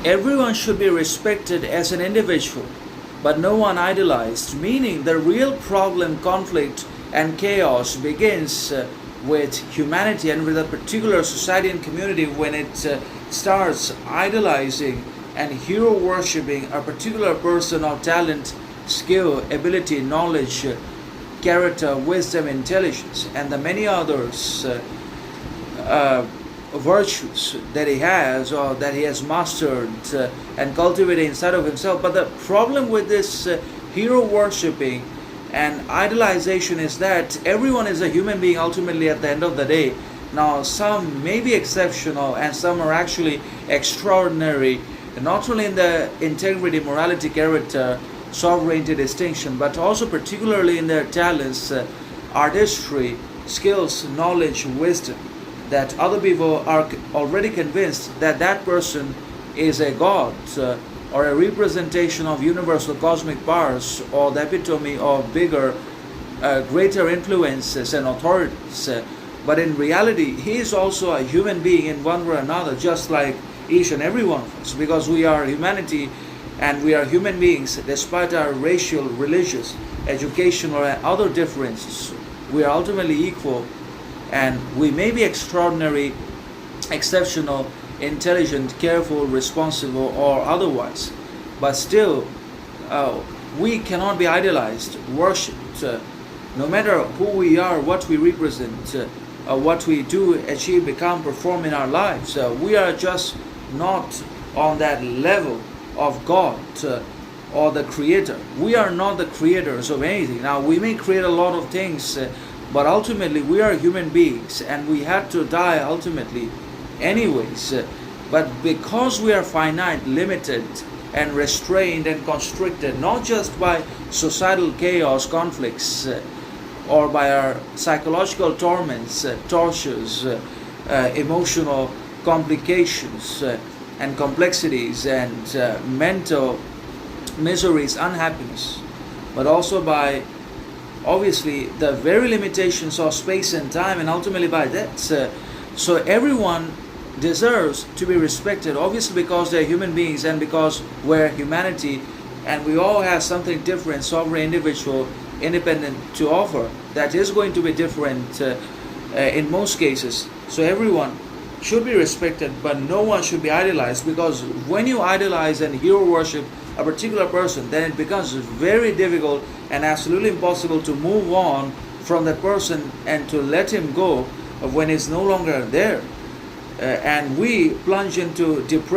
Everyone should be respected as an individual, but no one idolized, meaning the real problem, conflict, and chaos begins with humanity and with a particular society and community when it starts idolizing and hero worshipping a particular person of talent, skill, ability, knowledge, character, wisdom, intelligence, and the many others uh, virtues that he has or that he has mastered and cultivated inside of himself. But the problem with this hero worshipping and idolization is that everyone is a human being ultimately at the end of the day. Now, some may be exceptional and some are actually extraordinary, not only in the integrity, morality, character, sovereignty, distinction, but also particularly in their talents, artistry, skills, knowledge, wisdom, that other people are already convinced that that person is a god or a representation of universal cosmic powers or the epitome of bigger, greater influences and authorities. But in reality, he is also a human being in one way or another, just like each and every one of us, because we are humanity and we are human beings despite our racial, religious, educational, and other differences. We are ultimately equal, and we may be extraordinary, exceptional, intelligent, careful, responsible, or otherwise, but still we cannot be idolized, worshipped, no matter who we are, what we represent, what we do, achieve, become, perform in our lives. We are just not on that level of God or the Creator. We are not the creators of anything. Now, we may create a lot of things, but ultimately we are human beings and we have to die ultimately anyways. But because we are finite, limited, and restrained and constricted, not just by societal chaos, conflicts, or by our psychological torments, tortures, emotional complications, and complexities, and mental miseries, unhappiness, but also by obviously the very limitations of space and time, and ultimately by that. So everyone deserves to be respected, obviously because they're human beings and because we're humanity and we all have something different, sovereign, individual, independent to offer that is going to be different in most cases. So everyone should be respected, but no one should be idolized, because when you idolize and hero worship a particular person, then it becomes very difficult and absolutely impossible to move on from that person and to let him go when he's no longer there. And we plunge into depression.